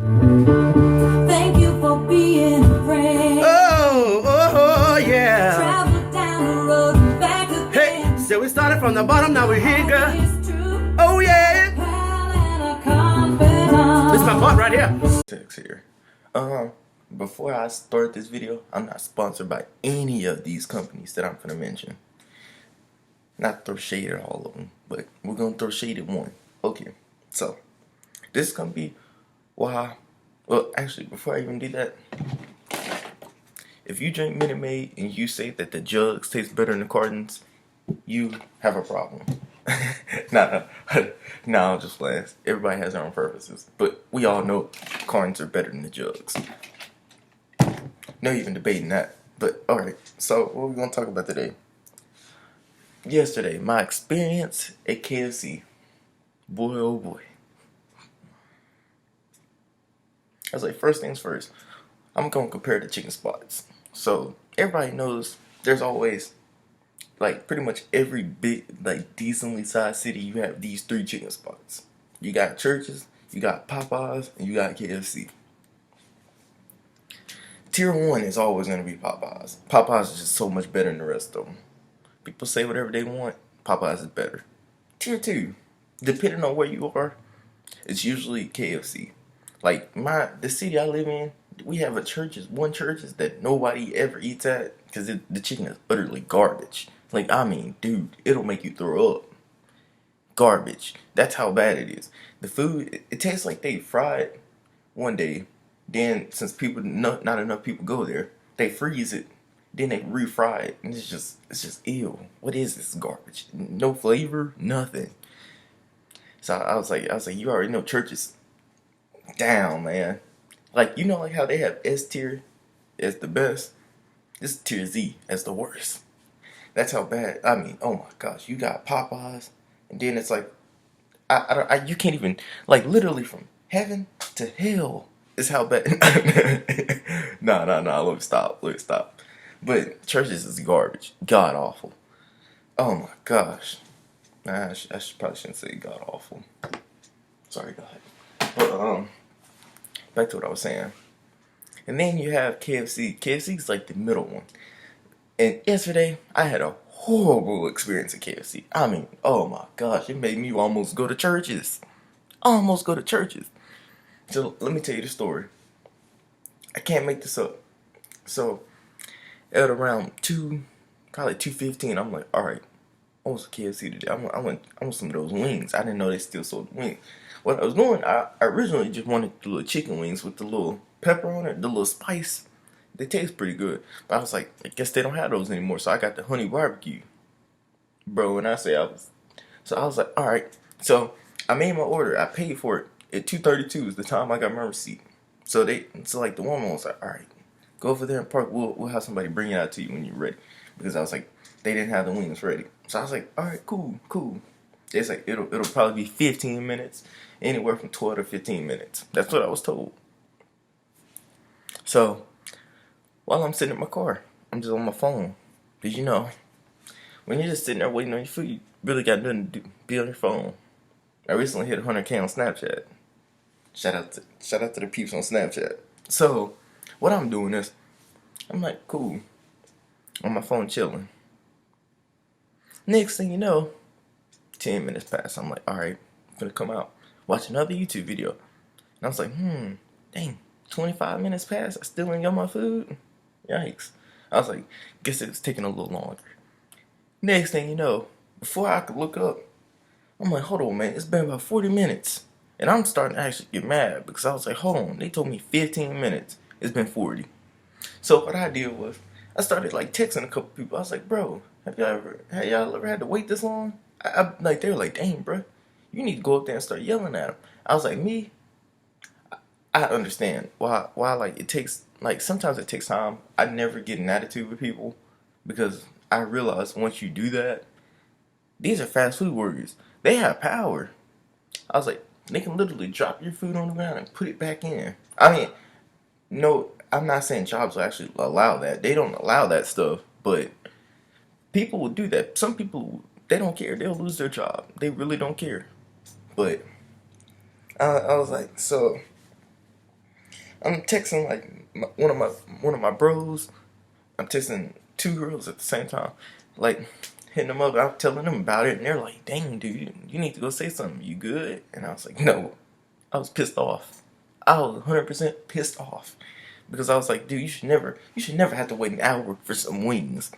Thank you for being a friend. Oh, yeah. Travel down the road and back again. Hey, so we started from the bottom, now we're here, girl. It's true. Oh, yeah. Pal and a confidant. This is my part right here. Text here. Before I start this video, I'm not sponsored by any of these companies that I'm gonna mention. Not throw shade at all of them, but we're gonna throw shade at one. Okay, so this is gonna be why. Well, actually, before I even do that, if you drink Minute Maid and you say that the jugs taste better than the cartons, you have a problem. No, I'm just playing. Everybody has their own purposes, but we all know cartons are better than the jugs. No even debating that. But alright, so what are we gonna talk about today? Yesterday, my experience at KFC. Boy, oh boy. I was like, first things first, I'm gonna compare the chicken spots. So everybody knows there's always, like, pretty much every big, like, decently sized city, you have these three chicken spots. You got Church's, you got Popeyes, and you got KFC. Tier 1 is always going to be Popeyes. Popeyes is just so much better than the rest of them. People say whatever they want, Popeyes is better. Tier 2, depending on where you are, it's usually KFC. Like, the city I live in, we have one Church's that nobody ever eats at because the chicken is utterly garbage. Like, I mean, dude, it'll make you throw up. Garbage. That's how bad it is. The food, it tastes like they fried one day. Then, since not enough people go there, they freeze it. Then they refry it, and it's just ew. What is this garbage? No flavor, nothing. So I was like, you already know Church's down, man. Like, you know, like how they have S tier as the best. This is tier Z as the worst. That's how bad. I mean, oh my gosh, you got Popeyes, and then it's like, you can't even, like, literally from heaven to hell. Is how bad. No. Let me stop. But Church's is garbage. God awful. Oh my gosh. Nah, probably shouldn't say god awful. Sorry, God. But back to what I was saying. And then you have KFC. KFC is like the middle one. And yesterday I had a horrible experience at KFC. I mean, oh my gosh, it made me almost go to Church's. So let me tell you the story. I can't make this up. So at around probably 2:15, I'm like, all right, I want some KFC today. I want some of those wings. I didn't know they still sold wings. What I was doing, I originally just wanted the little chicken wings with the little pepper on it, the little spice. They taste pretty good. But I was like, I guess they don't have those anymore. So I got the honey barbecue. Bro, when I say I was like, all right. So I made my order. I paid for it. At 2:32 is the time I got my receipt. So like the woman was like, all right, go over there and park. We'll have somebody bring it out to you when you're ready. Because I was like, they didn't have the wings ready. So I was like, all right, cool. It's like it'll probably be 15 minutes, anywhere from 12 to 15 minutes. That's what I was told. So while I'm sitting in my car, I'm just on my phone. Did you know when you're just sitting there waiting on your food, you really got nothing to do. Be on your phone. I recently hit 100K on Snapchat. Shout out to the peeps on Snapchat. So, what I'm doing is, I'm like, cool, on my phone chilling. Next thing you know, 10 minutes pass. I'm like, alright, I'm gonna come out, watch another YouTube video. And I was like, dang, 25 minutes passed, I still ain't got my food? Yikes. I was like, guess it was taking a little longer. Next thing you know, before I could look up, I'm like, hold on, man, it's been about 40 minutes. And I'm starting to actually get mad because I was like, hold on, they told me 15 minutes. It's been 40. So what I did was, I started like texting a couple people. I was like, bro, have y'all ever had to wait this long? Like, they were like, dang, bro, you need to go up there and start yelling at them. I was like, me, I understand why like it takes, like sometimes it takes time. I never get an attitude with people because I realize once you do that, these are fast food workers. They have power. I was like, they can literally drop your food on the ground and put it back in. I mean, no, I'm not saying jobs will actually allow that. They don't allow that stuff, but people will do that. Some people, they don't care. They'll lose their job. They really don't care. But I was like, so I'm texting like one of my bros. I'm texting two girls at the same time, like hitting them up. I'm telling them about it, and they're like, "Dang, dude, you need to go say something. You good?" And I was like, "No." I was pissed off. I was 100% pissed off because I was like, "Dude, you should never have to wait an hour for some wings."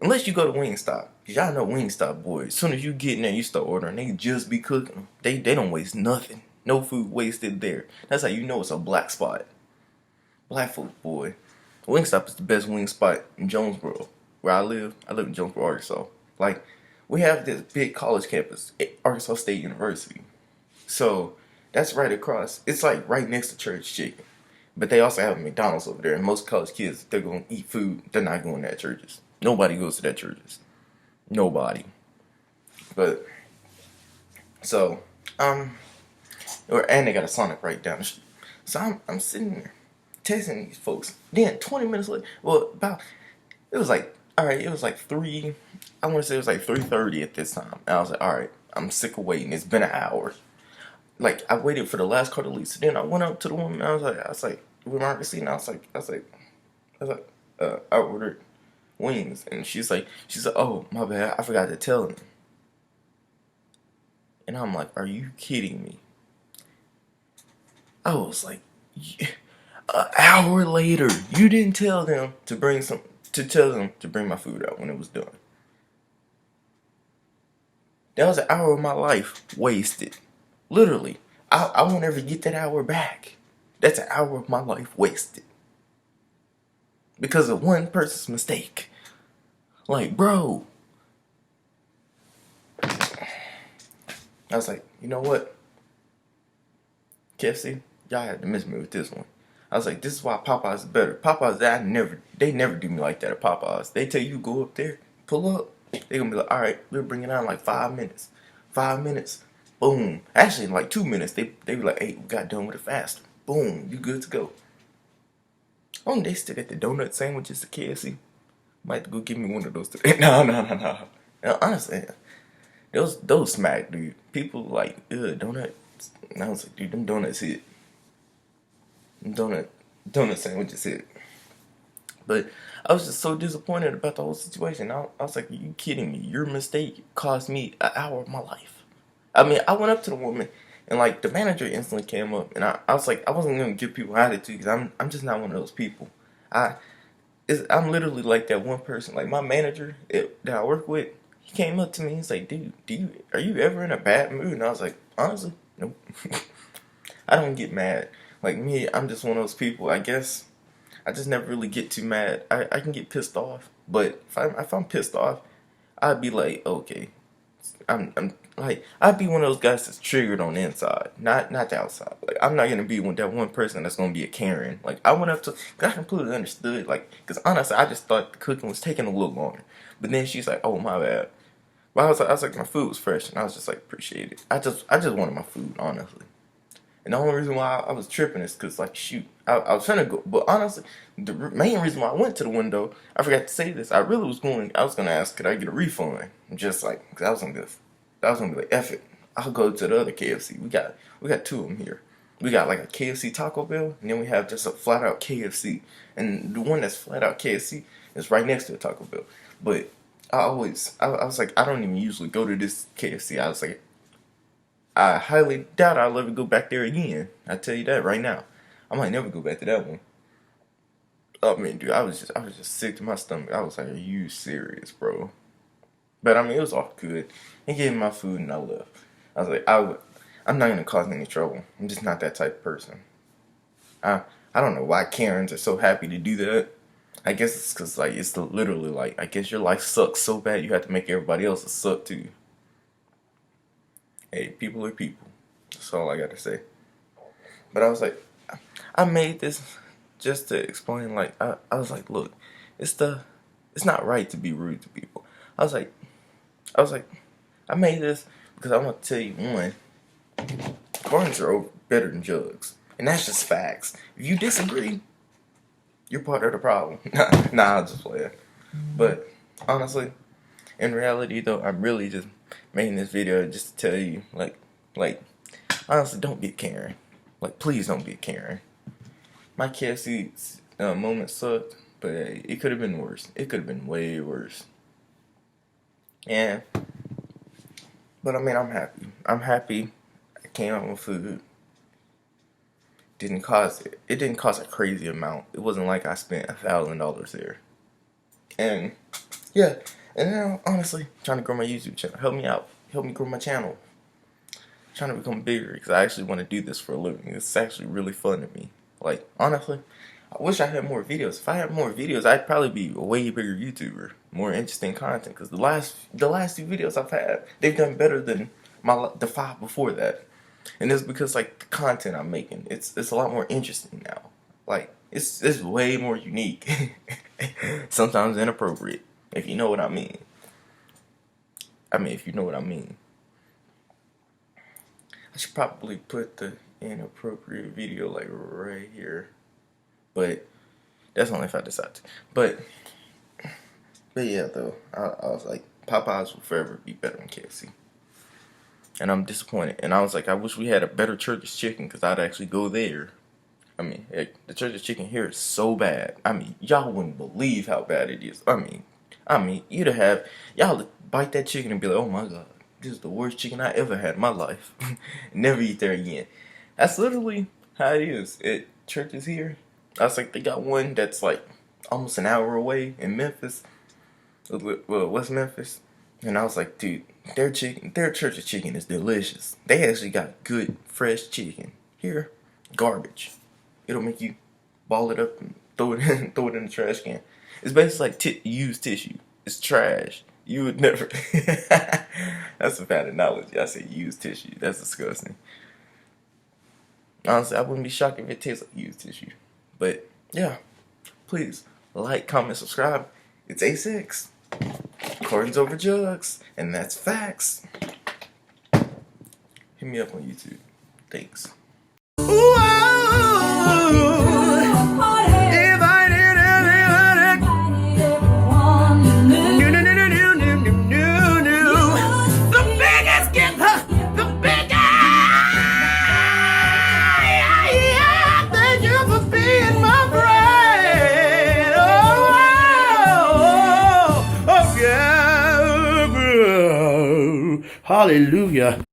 Unless you go to Wingstop. Cause y'all know Wingstop boys. As soon as you get in there, you start ordering. They just be cooking them. They don't waste nothing. No food wasted there. That's how you know it's a black spot. Black folks, boy. Wingstop is the best wing spot in Jonesboro. Where I live in Jonesboro, Arkansas. Like, we have this big college campus at Arkansas State University. So, that's right across. It's like right next to Church Chicken. But they also have a McDonald's over there. And most college kids, if they're going to eat food, they're not going to that churches. Nobody goes to that churches. Nobody. But, so, and they got a Sonic right down the street. So I'm sitting there texting these folks. Then 20 minutes later, it was like 3, I want to say it was like 3:30 at this time. And I was like, all right, I'm sick of waiting. It's been an hour. Like, I waited for the last car to leave. So then I went up to the woman. I was like, with my receipt, and I was like, I ordered wings. And she's like, oh, my bad, I forgot to tell him. And I'm like, are you kidding me? I was like, yeah. An hour later, you didn't tell them to bring my food out when it was done. That was an hour of my life wasted. Literally. I won't ever get that hour back. That's an hour of my life wasted. Because of one person's mistake. Like, bro. I was like, you know what? KFC, y'all had to miss me with this one. I was like, this is why Popeyes is better. Popeyes, they never do me like that at Popeyes. They tell you go up there, pull up. They gonna be like, all right, we'll bring it out in like 5 minutes. 5 minutes, boom. Actually, in like 2 minutes, they be like, hey, we got done with it faster. Boom, you good to go. Oh, they still got the donut sandwiches at KFC. Might have to go get me one of those today. No. Now, honestly, those smack, dude. People like, donuts. And I was like, dude, them donuts hit. Donut sandwiches hit. But I was just so disappointed about the whole situation. I was like, are you kidding me? Your mistake cost me an hour of my life. I mean, I went up to the woman, and like the manager instantly came up, and I was like, I wasn't gonna give people attitude because I'm just not one of those people. I'm literally like that one person. Like my manager that I work with, he came up to me. He's like, dude, are you ever in a bad mood? And I was like, honestly, nope. I don't get mad. Like me, I'm just one of those people. I guess I just never really get too mad. I can get pissed off, but if I'm pissed off, I'd be like, okay, I'm like I'd be one of those guys that's triggered on the inside, not the outside. Like I'm not gonna be that one person that's gonna be a Karen. Like I went up to, I completely understood. Like, cause honestly, I just thought the cooking was taking a little longer. But then she's like, oh my bad. But I was like, my food was fresh, and I was just like, appreciate it. I just wanted my food, honestly. And the only reason why I was tripping is because, like, shoot, I was trying to go. But honestly, the main reason why I went to the window, I forgot to say this. I was going to ask, could I get a refund? Just like, because I was going to be like, F it. I'll go to the other KFC. We got two of them here. We got like a KFC Taco Bell, and then we have just a flat out KFC. And the one that's flat out KFC is right next to a Taco Bell. But I was like, I don't even usually go to this KFC. I was like, I highly doubt I'll ever go back there again. I tell you that right now. I might never go back to that one. I mean, dude, I was just sick to my stomach. I was like, are you serious, bro? But I mean, it was all good. He gave me my food and I left. I was like, I'm not gonna cause any trouble. I'm just not that type of person. I don't know why Karens are so happy to do that. I guess it's because like it's literally like, I guess your life sucks so bad you have to make everybody else's suck too. Hey, people are people. That's all I got to say. But I was like, I made this just to explain. Like, I was like, look, it's not right to be rude to people. I was like, I made this because I want to tell you, one, cartons are better than jugs, and that's just facts. If you disagree, you're part of the problem. Nah, I'll just play it. But honestly, in reality, though, I'm really just making this video just to tell you, like, honestly, don't be a Karen. Like, please don't be a Karen. My KFC moment sucked, but it could have been worse. It could have been way worse. And, but I mean, I'm happy. I'm happy. I came out with food. It didn't cost a crazy amount. It wasn't like I spent $1,000 there. And yeah, and now honestly, trying to grow my YouTube channel. Help me out. Help me grow my channel. Trying to become bigger because I actually want to do this for a living. It's actually really fun to me. Like honestly, I wish I had more videos. If I had more videos, I'd probably be a way bigger YouTuber. More interesting content. Because the last two videos I've had, they've done better than the 5 before that. And it's because like the content I'm making, it's a lot more interesting now. Like it's way more unique. Sometimes inappropriate, if you know what I mean. If you know what I mean. I should probably put the inappropriate video like right here. But that's only if I decide to. But yeah though, I was like, Popeyes will forever be better than KFC. And I'm disappointed. And I was like, I wish we had a better Church's Chicken because I'd actually go there. The Church's Chicken here is so bad. Y'all wouldn't believe how bad it is. Y'all bite that chicken and be like, oh my God, this is the worst chicken I ever had in my life. Never eat there again. That's literally how it is. Church's here. I was like, they got one that's like almost an hour away in Memphis. Well, West Memphis. And I was like, dude, their Church's Chicken is delicious. They actually got good, fresh chicken. Here, garbage. It'll make you ball it up and throw it in the trash can. It's basically like used tissue. It's trash. You would never. That's a bad analogy. I say used tissue. That's disgusting. Honestly, I wouldn't be shocked if it tastes like used tissue. But yeah, please like, comment, subscribe. It's A6. Cartons over jugs, and that's facts. Hit me up on YouTube. Thanks. Ooh, hallelujah.